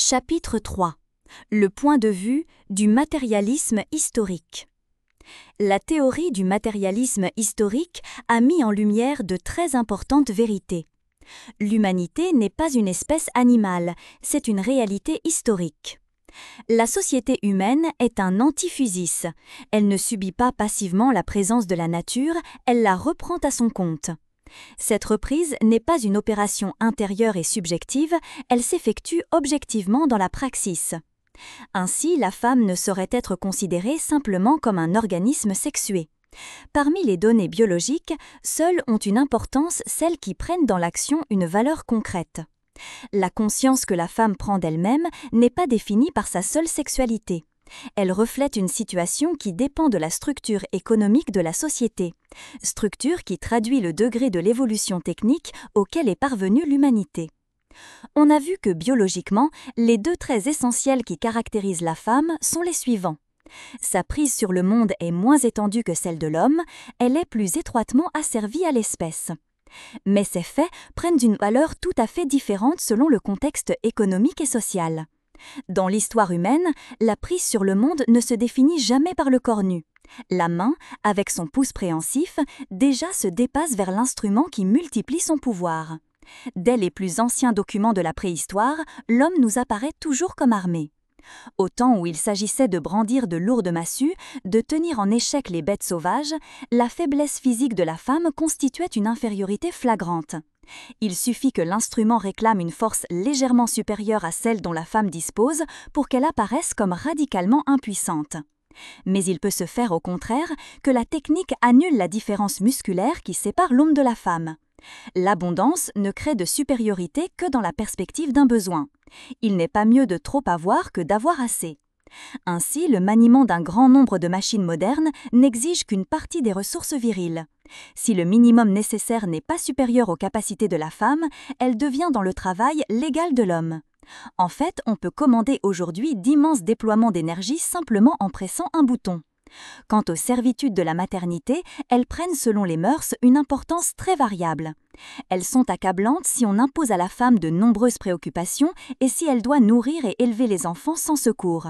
Chapitre 3. Le point de vue du matérialisme historique. La théorie du matérialisme historique a mis en lumière de très importantes vérités. L'humanité n'est pas une espèce animale, c'est une réalité historique. La société humaine est un antifusis. Elle ne subit pas passivement la présence de la nature, elle la reprend à son compte. Cette reprise n'est pas une opération intérieure et subjective, elle s'effectue objectivement dans la praxis. Ainsi, la femme ne saurait être considérée simplement comme un organisme sexué. Parmi les données biologiques, seules ont une importance celles qui prennent dans l'action une valeur concrète. La conscience que la femme prend d'elle-même n'est pas définie par sa seule sexualité. Elle reflète une situation qui dépend de la structure économique de la société, structure qui traduit le degré de l'évolution technique auquel est parvenue l'humanité. On a vu que biologiquement, les deux traits essentiels qui caractérisent la femme sont les suivants. Sa prise sur le monde est moins étendue que celle de l'homme, elle est plus étroitement asservie à l'espèce. Mais ces faits prennent une valeur tout à fait différente selon le contexte économique et social. Dans l'histoire humaine, la prise sur le monde ne se définit jamais par le corps nu. La main, avec son pouce préhensif, déjà se dépasse vers l'instrument qui multiplie son pouvoir. Dès les plus anciens documents de la préhistoire, l'homme nous apparaît toujours comme armé. Au temps où il s'agissait de brandir de lourdes massues, de tenir en échec les bêtes sauvages, la faiblesse physique de la femme constituait une infériorité flagrante. Il suffit que l'instrument réclame une force légèrement supérieure à celle dont la femme dispose pour qu'elle apparaisse comme radicalement impuissante. Mais il peut se faire au contraire que la technique annule la différence musculaire qui sépare l'homme de la femme. L'abondance ne crée de supériorité que dans la perspective d'un besoin. Il n'est pas mieux de trop avoir que d'avoir assez. Ainsi, le maniement d'un grand nombre de machines modernes n'exige qu'une partie des ressources viriles. Si le minimum nécessaire n'est pas supérieur aux capacités de la femme, elle devient dans le travail l'égale de l'homme. En fait, on peut commander aujourd'hui d'immenses déploiements d'énergie simplement en pressant un bouton. Quant aux servitudes de la maternité, elles prennent selon les mœurs une importance très variable. Elles sont accablantes si on impose à la femme de nombreuses préoccupations et si elle doit nourrir et élever les enfants sans secours.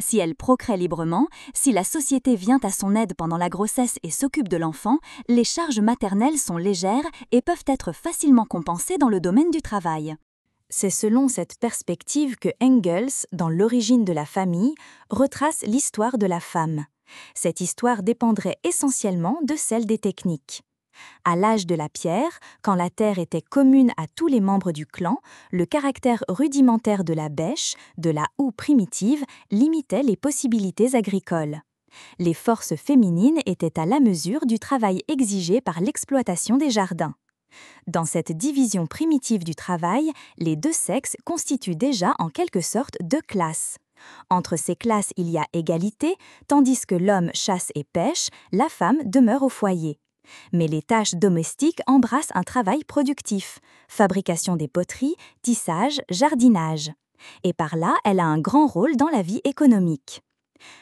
Si elle procrée librement, si la société vient à son aide pendant la grossesse et s'occupe de l'enfant, les charges maternelles sont légères et peuvent être facilement compensées dans le domaine du travail. C'est selon cette perspective que Engels, dans L'origine de la famille, retrace l'histoire de la femme. Cette histoire dépendrait essentiellement de celle des techniques. À l'âge de la pierre, quand la terre était commune à tous les membres du clan, le caractère rudimentaire de la bêche, de la houe primitive, limitait les possibilités agricoles. Les forces féminines étaient à la mesure du travail exigé par l'exploitation des jardins. Dans cette division primitive du travail, les deux sexes constituent déjà en quelque sorte deux classes. Entre ces classes, il y a égalité, tandis que l'homme chasse et pêche, la femme demeure au foyer. Mais les tâches domestiques embrassent un travail productif, fabrication des poteries, tissage, jardinage. Et par là, elle a un grand rôle dans la vie économique.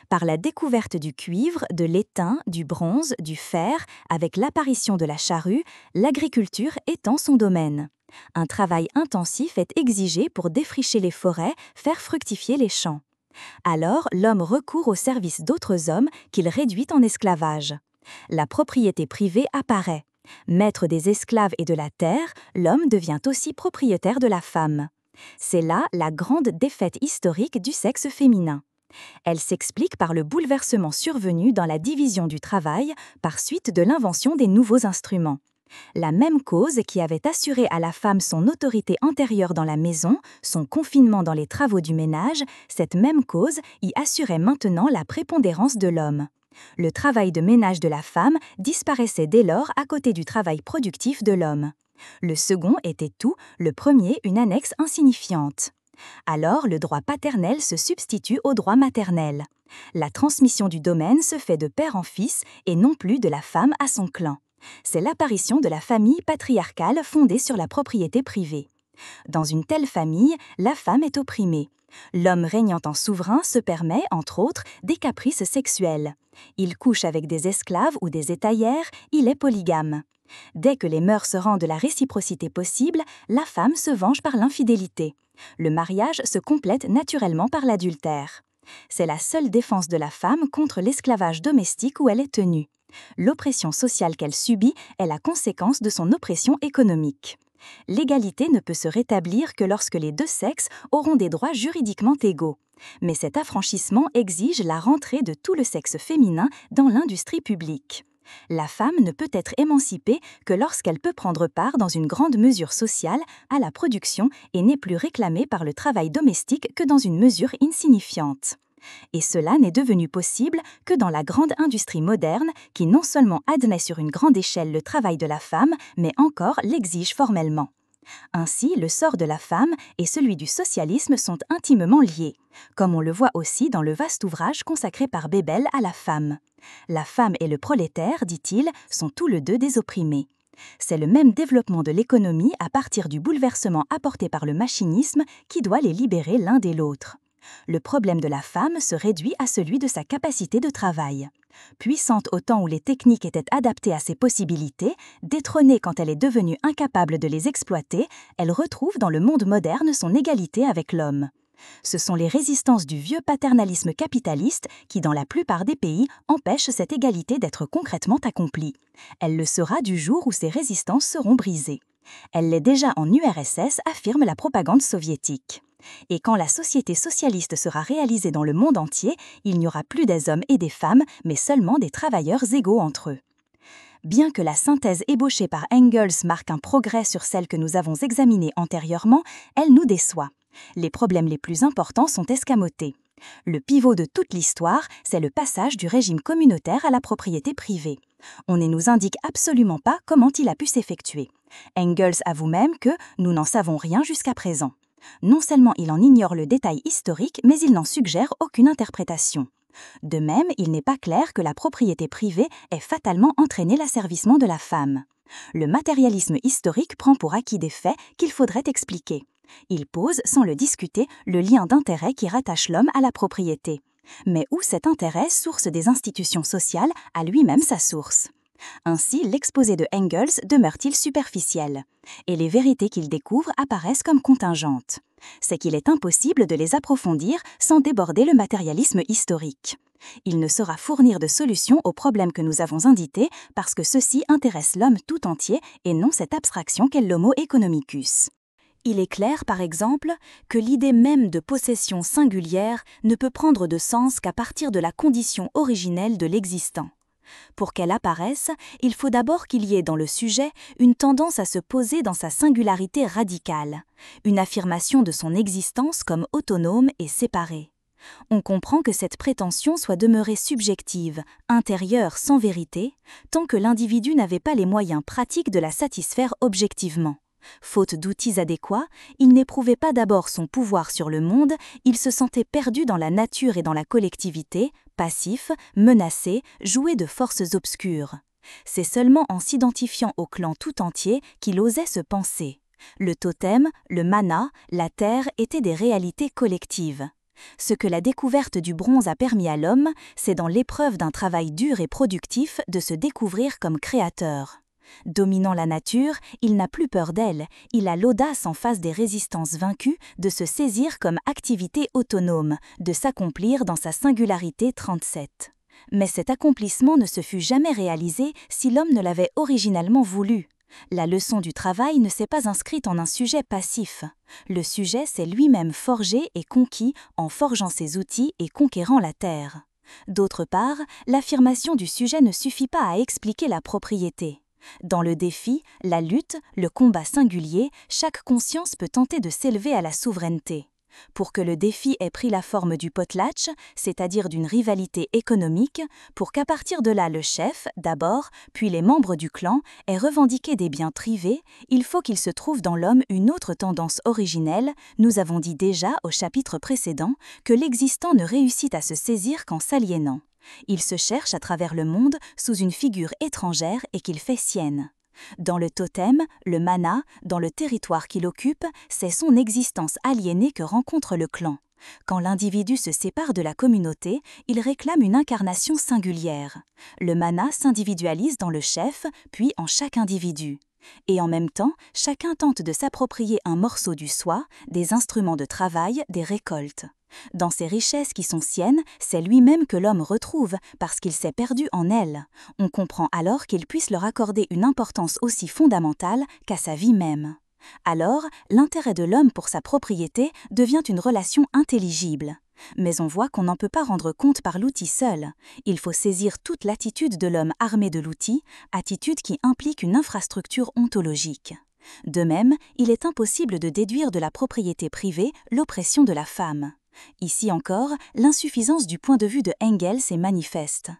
Par la découverte du cuivre, de l'étain, du bronze, du fer, avec l'apparition de la charrue, l'agriculture étend son domaine. Un travail intensif est exigé pour défricher les forêts, faire fructifier les champs. Alors, l'homme recourt au service d'autres hommes qu'il réduit en esclavage. La propriété privée apparaît. Maître des esclaves et de la terre, l'homme devient aussi propriétaire de la femme. C'est là la grande défaite historique du sexe féminin. Elle s'explique par le bouleversement survenu dans la division du travail par suite de l'invention des nouveaux instruments. La même cause qui avait assuré à la femme son autorité antérieure dans la maison, son confinement dans les travaux du ménage, cette même cause y assurait maintenant la prépondérance de l'homme. Le travail de ménage de la femme disparaissait dès lors à côté du travail productif de l'homme. Le second était tout, le premier une annexe insignifiante. Alors, le droit paternel se substitue au droit maternel. La transmission du domaine se fait de père en fils et non plus de la femme à son clan. C'est l'apparition de la famille patriarcale fondée sur la propriété privée. Dans une telle famille, la femme est opprimée. L'homme régnant en souverain se permet, entre autres, des caprices sexuels. Il couche avec des esclaves ou des étayères, il est polygame. Dès que les mœurs rendent la réciprocité possible, la femme se venge par l'infidélité. Le mariage se complète naturellement par l'adultère. C'est la seule défense de la femme contre l'esclavage domestique où elle est tenue. L'oppression sociale qu'elle subit est la conséquence de son oppression économique. L'égalité ne peut se rétablir que lorsque les deux sexes auront des droits juridiquement égaux. Mais cet affranchissement exige la rentrée de tout le sexe féminin dans l'industrie publique. La femme ne peut être émancipée que lorsqu'elle peut prendre part dans une grande mesure sociale à la production et n'est plus réclamée par le travail domestique que dans une mesure insignifiante. Et cela n'est devenu possible que dans la grande industrie moderne qui non seulement admet sur une grande échelle le travail de la femme, mais encore l'exige formellement. Ainsi, le sort de la femme et celui du socialisme sont intimement liés, comme on le voit aussi dans le vaste ouvrage consacré par Bebel à la femme. La femme et le prolétaire, dit-il, sont tous les deux des opprimés. C'est le même développement de l'économie à partir du bouleversement apporté par le machinisme qui doit les libérer l'un de l'autre. Le problème de la femme se réduit à celui de sa capacité de travail. Puissante au temps où les techniques étaient adaptées à ses possibilités, détrônée quand elle est devenue incapable de les exploiter, elle retrouve dans le monde moderne son égalité avec l'homme. Ce sont les résistances du vieux paternalisme capitaliste qui, dans la plupart des pays, empêchent cette égalité d'être concrètement accomplie. Elle le sera du jour où ces résistances seront brisées. Elle l'est déjà en URSS, affirme la propagande soviétique. Et quand la société socialiste sera réalisée dans le monde entier, il n'y aura plus des hommes et des femmes, mais seulement des travailleurs égaux entre eux. Bien que la synthèse ébauchée par Engels marque un progrès sur celle que nous avons examinée antérieurement, elle nous déçoit. Les problèmes les plus importants sont escamotés. Le pivot de toute l'histoire, c'est le passage du régime communautaire à la propriété privée. On ne nous indique absolument pas comment il a pu s'effectuer. Engels avoue même que nous n'en savons rien jusqu'à présent. Non seulement il en ignore le détail historique, mais il n'en suggère aucune interprétation. De même, il n'est pas clair que la propriété privée ait fatalement entraîné l'asservissement de la femme. Le matérialisme historique prend pour acquis des faits qu'il faudrait expliquer. Il pose, sans le discuter, le lien d'intérêt qui rattache l'homme à la propriété. Mais où cet intérêt, source des institutions sociales, a lui-même sa source ? Ainsi, l'exposé de Engels demeure-t-il superficiel, et les vérités qu'il découvre apparaissent comme contingentes. C'est qu'il est impossible de les approfondir sans déborder le matérialisme historique. Il ne saura fournir de solution aux problèmes que nous avons indiqués parce que ceux-ci intéressent l'homme tout entier et non cette abstraction qu'est l'homo economicus. Il est clair, par exemple, que l'idée même de possession singulière ne peut prendre de sens qu'à partir de la condition originelle de l'existant. Pour qu'elle apparaisse, il faut d'abord qu'il y ait dans le sujet une tendance à se poser dans sa singularité radicale, une affirmation de son existence comme autonome et séparée. On comprend que cette prétention soit demeurée subjective, intérieure sans vérité, tant que l'individu n'avait pas les moyens pratiques de la satisfaire objectivement. Faute d'outils adéquats, il n'éprouvait pas d'abord son pouvoir sur le monde, il se sentait perdu dans la nature et dans la collectivité, passif, menacé, joué de forces obscures. C'est seulement en s'identifiant au clan tout entier qu'il osait se penser. Le totem, le mana, la terre étaient des réalités collectives. Ce que la découverte du bronze a permis à l'homme, c'est dans l'épreuve d'un travail dur et productif de se découvrir comme créateur. Dominant la nature, il n'a plus peur d'elle, il a l'audace en face des résistances vaincues de se saisir comme activité autonome, de s'accomplir dans sa singularité 37. Mais cet accomplissement ne se fut jamais réalisé si l'homme ne l'avait originalement voulu. La leçon du travail ne s'est pas inscrite en un sujet passif. Le sujet s'est lui-même forgé et conquis en forgeant ses outils et conquérant la terre. D'autre part, l'affirmation du sujet ne suffit pas à expliquer la propriété. Dans le défi, la lutte, le combat singulier, chaque conscience peut tenter de s'élever à la souveraineté. Pour que le défi ait pris la forme du potlatch, c'est-à-dire d'une rivalité économique, pour qu'à partir de là le chef, d'abord, puis les membres du clan, aient revendiqué des biens privés, il faut qu'il se trouve dans l'homme une autre tendance originelle, nous avons dit déjà au chapitre précédent, que l'existant ne réussit à se saisir qu'en s'aliénant. Il se cherche à travers le monde sous une figure étrangère et qu'il fait sienne. Dans le totem, le mana, dans le territoire qu'il occupe, c'est son existence aliénée que rencontre le clan. Quand l'individu se sépare de la communauté, il réclame une incarnation singulière. Le mana s'individualise dans le chef, puis en chaque individu. Et en même temps, chacun tente de s'approprier un morceau du soi, des instruments de travail, des récoltes. Dans ces richesses qui sont siennes, c'est lui-même que l'homme retrouve parce qu'il s'est perdu en elles. On comprend alors qu'il puisse leur accorder une importance aussi fondamentale qu'à sa vie même. Alors, l'intérêt de l'homme pour sa propriété devient une relation intelligible. Mais on voit qu'on n'en peut pas rendre compte par l'outil seul. Il faut saisir toute l'attitude de l'homme armé de l'outil, attitude qui implique une infrastructure ontologique. De même, il est impossible de déduire de la propriété privée l'oppression de la femme. Ici encore, l'insuffisance du point de vue de Engels est manifeste.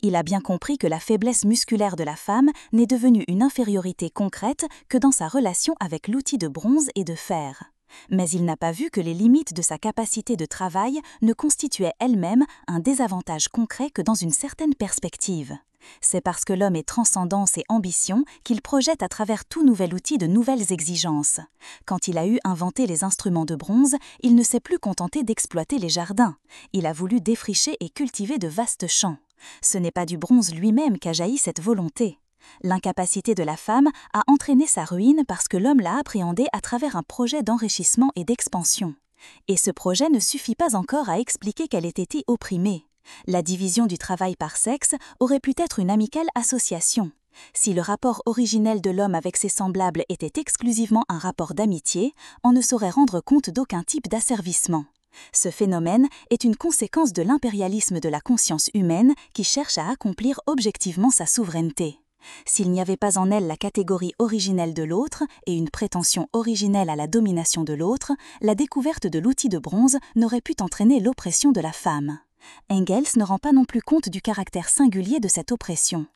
Il a bien compris que la faiblesse musculaire de la femme n'est devenue une infériorité concrète que dans sa relation avec l'outil de bronze et de fer. Mais il n'a pas vu que les limites de sa capacité de travail ne constituaient elles-mêmes un désavantage concret que dans une certaine perspective. C'est parce que l'homme est transcendance et ambition qu'il projette à travers tout nouvel outil de nouvelles exigences. Quand il a eu inventé les instruments de bronze, il ne s'est plus contenté d'exploiter les jardins. Il a voulu défricher et cultiver de vastes champs. Ce n'est pas du bronze lui-même qu'a jailli cette volonté. L'incapacité de la femme a entraîné sa ruine parce que l'homme l'a appréhendée à travers un projet d'enrichissement et d'expansion. Et ce projet ne suffit pas encore à expliquer qu'elle ait été opprimée. La division du travail par sexe aurait pu être une amicale association. Si le rapport originel de l'homme avec ses semblables était exclusivement un rapport d'amitié, on ne saurait rendre compte d'aucun type d'asservissement. Ce phénomène est une conséquence de l'impérialisme de la conscience humaine qui cherche à accomplir objectivement sa souveraineté. S'il n'y avait pas en elle la catégorie originelle de l'autre et une prétention originelle à la domination de l'autre, la découverte de l'outil de bronze n'aurait pu entraîner l'oppression de la femme. Engels ne rend pas non plus compte du caractère singulier de cette oppression.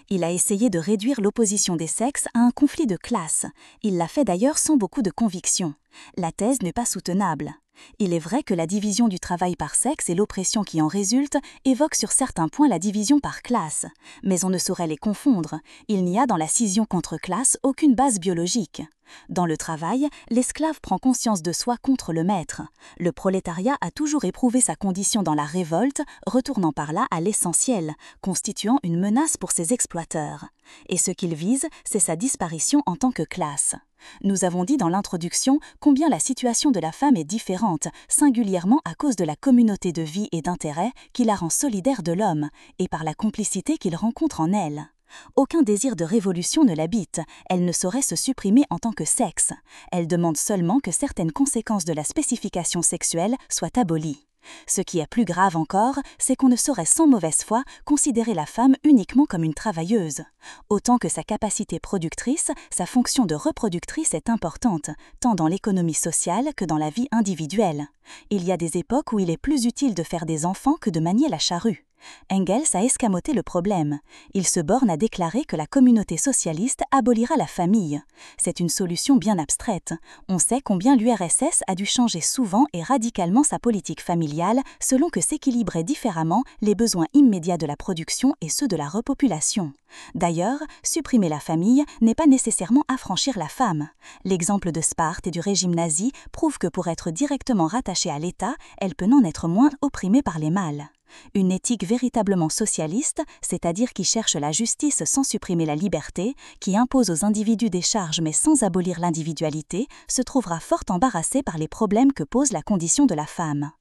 Il a essayé de réduire l'opposition des sexes à un conflit de classe. Il l'a fait d'ailleurs sans beaucoup de conviction. La thèse n'est pas soutenable. Il est vrai que la division du travail par sexe et l'oppression qui en résulte évoquent sur certains points la division par classe, mais on ne saurait les confondre. Il n'y a dans la scission contre classe aucune base biologique. Dans le travail, l'esclave prend conscience de soi contre le maître. Le prolétariat a toujours éprouvé sa condition dans la révolte, retournant par là à l'essentiel, constituant une menace pour ses exploiteurs. Et ce qu'il vise, c'est sa disparition en tant que classe. Nous avons dit dans l'introduction combien la situation de la femme est différente, singulièrement à cause de la communauté de vie et d'intérêt qui la rend solidaire de l'homme, et par la complicité qu'il rencontre en elle. Aucun désir de révolution ne l'habite, elle ne saurait se supprimer en tant que sexe. Elle demande seulement que certaines conséquences de la spécification sexuelle soient abolies. Ce qui est plus grave encore, c'est qu'on ne saurait sans mauvaise foi considérer la femme uniquement comme une travailleuse. Autant que sa capacité productrice, sa fonction de reproductrice est importante, tant dans l'économie sociale que dans la vie individuelle. Il y a des époques où il est plus utile de faire des enfants que de manier la charrue. Engels a escamoté le problème. Il se borne à déclarer que la communauté socialiste abolira la famille. C'est une solution bien abstraite. On sait combien l'URSS a dû changer souvent et radicalement sa politique familiale selon que s'équilibraient différemment les besoins immédiats de la production et ceux de la repopulation. D'ailleurs, supprimer la famille n'est pas nécessairement affranchir la femme. L'exemple de Sparte et du régime nazi prouve que pour être directement rattachée à l'État, elle peut n'en être moins opprimée par les mâles. Une éthique véritablement socialiste, c'est-à-dire qui cherche la justice sans supprimer la liberté, qui impose aux individus des charges mais sans abolir l'individualité, se trouvera fort embarrassée par les problèmes que pose la condition de la femme.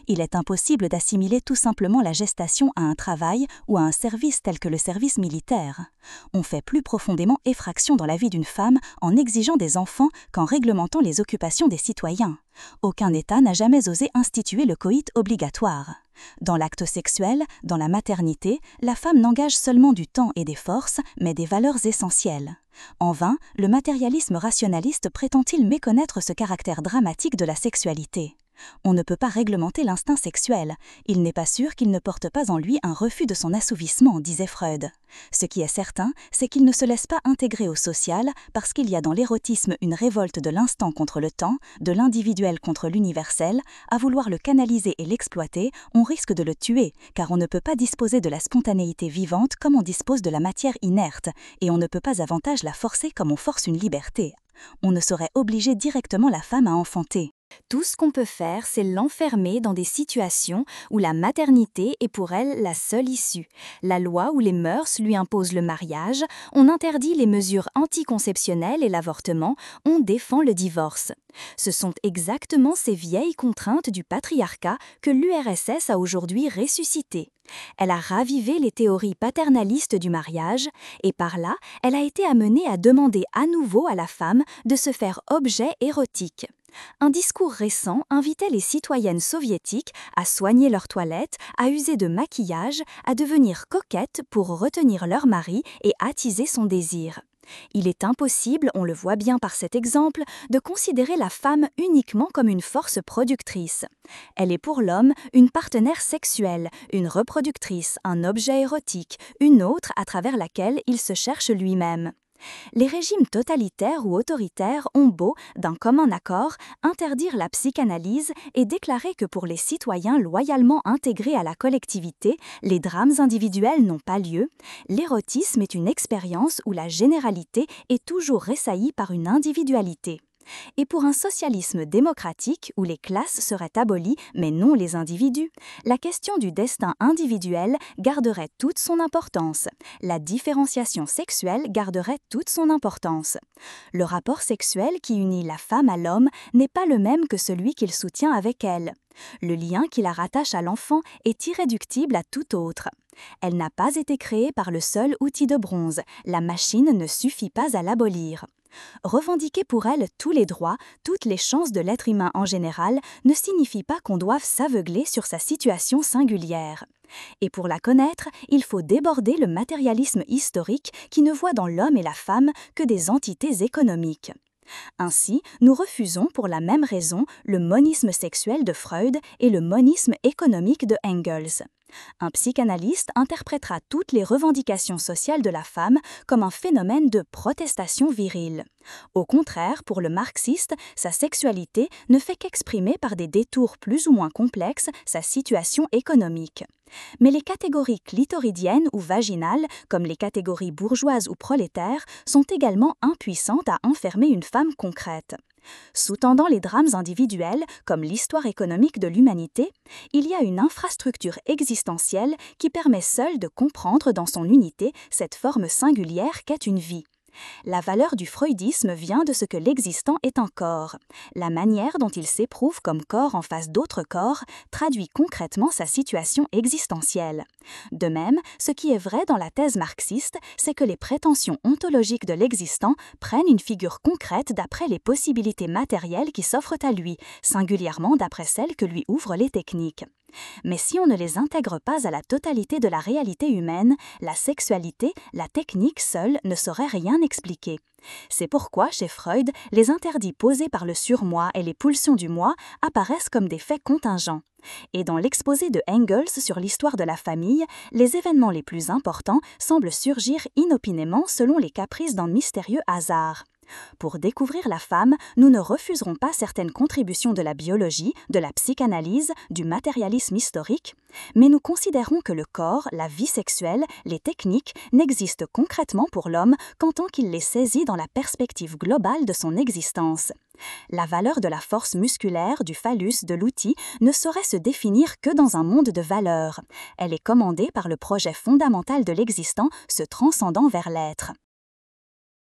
Il est impossible d'assimiler tout simplement la gestation à un travail ou à un service tel que le service militaire. On fait plus profondément effraction dans la vie d'une femme en exigeant des enfants qu'en réglementant les occupations des citoyens. Aucun État n'a jamais osé instituer le coït obligatoire. Dans l'acte sexuel, dans la maternité, la femme n'engage seulement du temps et des forces, mais des valeurs essentielles. En vain, le matérialisme rationaliste prétend-il méconnaître ce caractère dramatique de la sexualité. On ne peut pas réglementer l'instinct sexuel. Il n'est pas sûr qu'il ne porte pas en lui un refus de son assouvissement, disait Freud. Ce qui est certain, c'est qu'il ne se laisse pas intégrer au social parce qu'il y a dans l'érotisme une révolte de l'instant contre le temps, de l'individuel contre l'universel. À vouloir le canaliser et l'exploiter, on risque de le tuer, car on ne peut pas disposer de la spontanéité vivante comme on dispose de la matière inerte, et on ne peut pas avantage la forcer comme on force une liberté. On ne saurait obliger directement la femme à enfanter. Tout ce qu'on peut faire, c'est l'enfermer dans des situations où la maternité est pour elle la seule issue. La loi ou les mœurs lui imposent le mariage, on interdit les mesures anticonceptionnelles et l'avortement, on défend le divorce. Ce sont exactement ces vieilles contraintes du patriarcat que l'URSS a aujourd'hui ressuscitées. Elle a ravivé les théories paternalistes du mariage et par là, elle a été amenée à demander à nouveau à la femme de se faire objet érotique. Un discours récent invitait les citoyennes soviétiques à soigner leur toilette, à user de maquillage, à devenir coquettes pour retenir leur mari et attiser son désir. Il est impossible, on le voit bien par cet exemple, de considérer la femme uniquement comme une force productrice. Elle est pour l'homme une partenaire sexuelle, une reproductrice, un objet érotique, une autre à travers laquelle il se cherche lui-même. Les régimes totalitaires ou autoritaires ont beau, d'un commun accord, interdire la psychanalyse et déclarer que pour les citoyens loyalement intégrés à la collectivité, les drames individuels n'ont pas lieu, l'érotisme est une expérience où la généralité est toujours ressaillie par une individualité. Et pour un socialisme démocratique où les classes seraient abolies mais non les individus, la question du destin individuel garderait toute son importance. La différenciation sexuelle garderait toute son importance. Le rapport sexuel qui unit la femme à l'homme n'est pas le même que celui qu'il soutient avec elle. Le lien qui la rattache à l'enfant est irréductible à tout autre. Elle n'a pas été créée par le seul outil de bronze, la machine ne suffit pas à l'abolir. Revendiquer pour elle tous les droits, toutes les chances de l'être humain en général ne signifie pas qu'on doive s'aveugler sur sa situation singulière. Et pour la connaître, il faut déborder le matérialisme historique qui ne voit dans l'homme et la femme que des entités économiques. Ainsi, nous refusons pour la même raison le monisme sexuel de Freud et le monisme économique de Engels. Un psychanalyste interprétera toutes les revendications sociales de la femme comme un phénomène de protestation virile. Au contraire, pour le marxiste, sa sexualité ne fait qu'exprimer par des détours plus ou moins complexes sa situation économique. Mais les catégories clitoridiennes ou vaginales, comme les catégories bourgeoises ou prolétaires, sont également impuissantes à enfermer une femme concrète. Sous-tendant les drames individuels, comme l'histoire économique de l'humanité, il y a une infrastructure existentielle qui permet seule de comprendre dans son unité cette forme singulière qu'est une vie. La valeur du freudisme vient de ce que l'existant est un corps. La manière dont il s'éprouve comme corps en face d'autres corps traduit concrètement sa situation existentielle. De même, ce qui est vrai dans la thèse marxiste, c'est que les prétentions ontologiques de l'existant prennent une figure concrète d'après les possibilités matérielles qui s'offrent à lui, singulièrement d'après celles que lui ouvrent les techniques. Mais si on ne les intègre pas à la totalité de la réalité humaine, la sexualité, la technique seule ne saurait rien expliquer. C'est pourquoi, chez Freud, les interdits posés par le surmoi et les pulsions du moi apparaissent comme des faits contingents. Et dans l'exposé de Engels sur l'histoire de la famille, les événements les plus importants semblent surgir inopinément selon les caprices d'un mystérieux hasard. Pour découvrir la femme, nous ne refuserons pas certaines contributions de la biologie, de la psychanalyse, du matérialisme historique, mais nous considérons que le corps, la vie sexuelle, les techniques n'existent concrètement pour l'homme qu'en tant qu'il les saisit dans la perspective globale de son existence. La valeur de la force musculaire, du phallus, de l'outil ne saurait se définir que dans un monde de valeurs. Elle est commandée par le projet fondamental de l'existant se transcendant vers l'être.